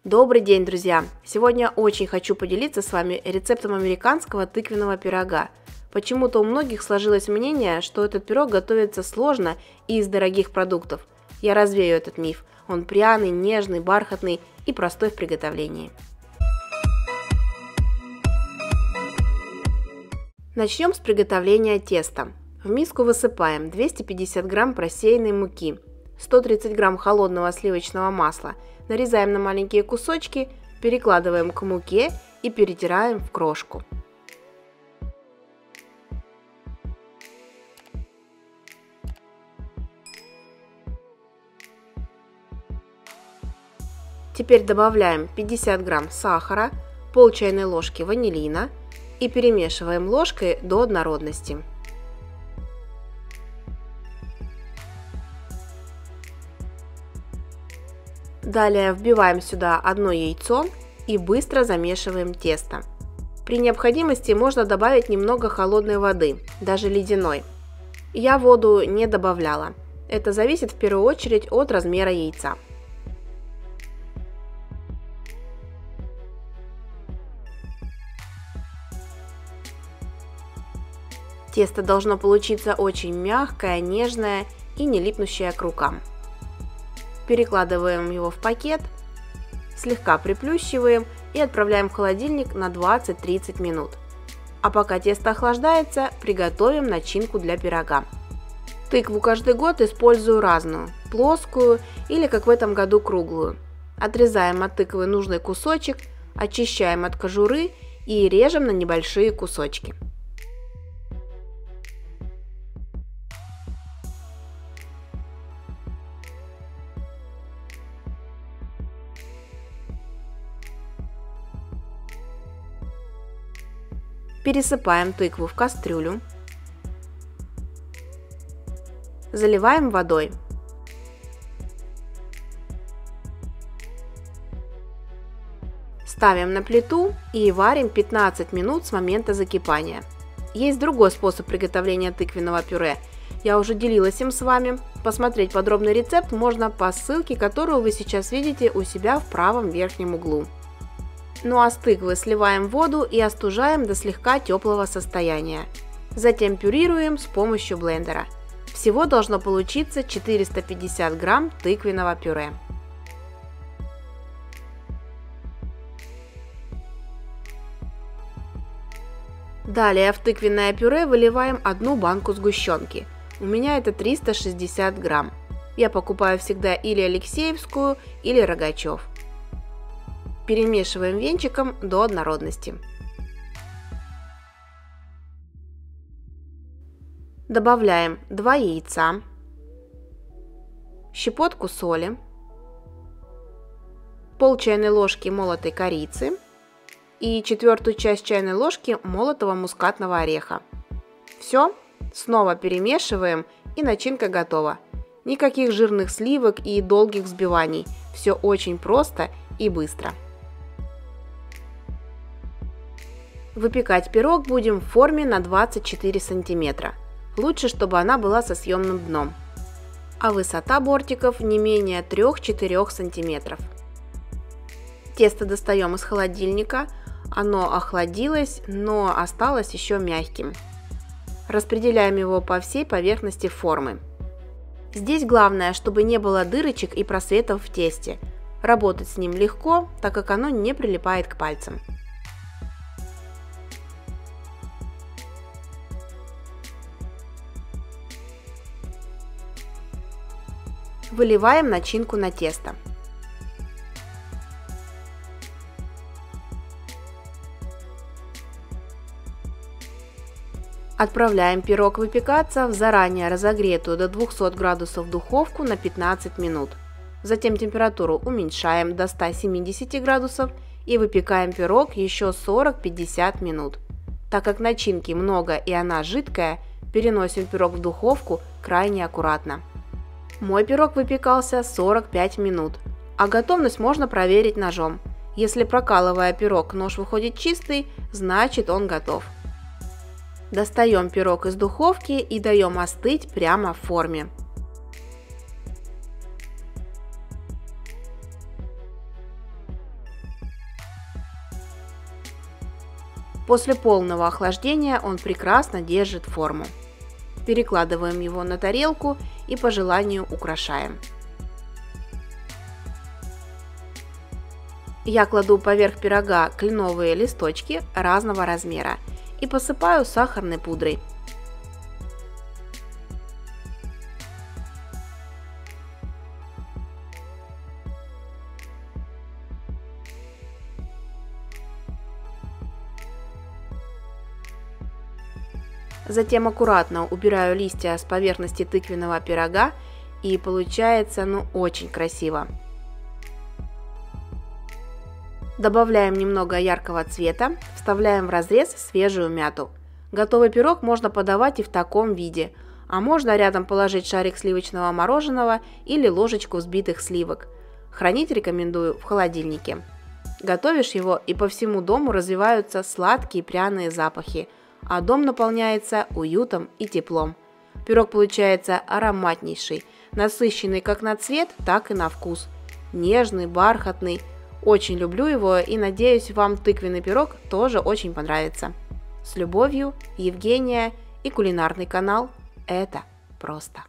Добрый день, друзья! Сегодня очень хочу поделиться с вами рецептом американского тыквенного пирога. Почему-то у многих сложилось мнение, что этот пирог готовится сложно и из дорогих продуктов. Я развею этот миф. Он пряный, нежный, бархатный и простой в приготовлении. Начнем с приготовления теста. В миску высыпаем 250 грамм просеянной муки, 130 грамм холодного сливочного масла, нарезаем на маленькие кусочки, перекладываем к муке и перетираем в крошку. Теперь добавляем 50 грамм сахара, пол чайной ложки ванилина и перемешиваем ложкой до однородности. Далее вбиваем сюда одно яйцо и быстро замешиваем тесто. При необходимости можно добавить немного холодной воды, даже ледяной. Я воду не добавляла. Это зависит в первую очередь от размера яйца. Тесто должно получиться очень мягкое, нежное и не липнущее к рукам. Перекладываем его в пакет, слегка приплющиваем и отправляем в холодильник на 20-30 минут. А пока тесто охлаждается, приготовим начинку для пирога. Тыкву каждый год использую разную, плоскую или, как в этом году, круглую. Отрезаем от тыквы нужный кусочек, очищаем от кожуры и режем на небольшие кусочки. Пересыпаем тыкву в кастрюлю, заливаем водой. Ставим на плиту и варим 15 минут с момента закипания. Есть другой способ приготовления тыквенного пюре. Я уже делилась им с вами. Посмотреть подробный рецепт можно по ссылке, которую вы сейчас видите у себя в правом верхнем углу. Ну а с тыквы сливаем воду и остужаем до слегка теплого состояния. Затем пюрируем с помощью блендера. Всего должно получиться 450 грамм тыквенного пюре. Далее в тыквенное пюре выливаем одну банку сгущенки. У меня это 360 грамм. Я покупаю всегда или Алексеевскую, или Рогачев. Перемешиваем венчиком до однородности. Добавляем 2 яйца, щепотку соли, пол чайной ложки молотой корицы и 1/4 часть чайной ложки молотого мускатного ореха. Все, снова перемешиваем и начинка готова. Никаких жирных сливок и долгих взбиваний. Все очень просто и быстро. Выпекать пирог будем в форме на 24 сантиметра. Лучше, чтобы она была со съемным дном. А высота бортиков не менее 3-4 сантиметров. Тесто достаем из холодильника. Оно охладилось, но осталось еще мягким. Распределяем его по всей поверхности формы. Здесь главное, чтобы не было дырочек и просветов в тесте. Работать с ним легко, так как оно не прилипает к пальцам. Выливаем начинку на тесто. Отправляем пирог выпекаться в заранее разогретую до 200 градусов духовку на 15 минут. Затем температуру уменьшаем до 170 градусов и выпекаем пирог еще 40-50 минут. Так как начинки много и она жидкая, переносим пирог в духовку крайне аккуратно. Мой пирог выпекался 45 минут, а готовность можно проверить ножом. Если, прокалывая пирог, нож выходит чистый, значит он готов. Достаем пирог из духовки и даем остыть прямо в форме. После полного охлаждения он прекрасно держит форму. Перекладываем его на тарелку и по желанию украшаем. Я кладу поверх пирога кленовые листочки разного размера и посыпаю сахарной пудрой. Затем аккуратно убираю листья с поверхности тыквенного пирога, и получается очень красиво. Добавляем немного яркого цвета, вставляем в разрез свежую мяту. Готовый пирог можно подавать и в таком виде, а можно рядом положить шарик сливочного мороженого или ложечку взбитых сливок. Хранить рекомендую в холодильнике. Готовишь его, и по всему дому развиваются сладкие пряные запахи, а дом наполняется уютом и теплом. Пирог получается ароматнейший, насыщенный как на цвет, так и на вкус. Нежный, бархатный. Очень люблю его и надеюсь, вам тыквенный пирог тоже очень понравится. С любовью, Евгения и кулинарный канал «Это просто».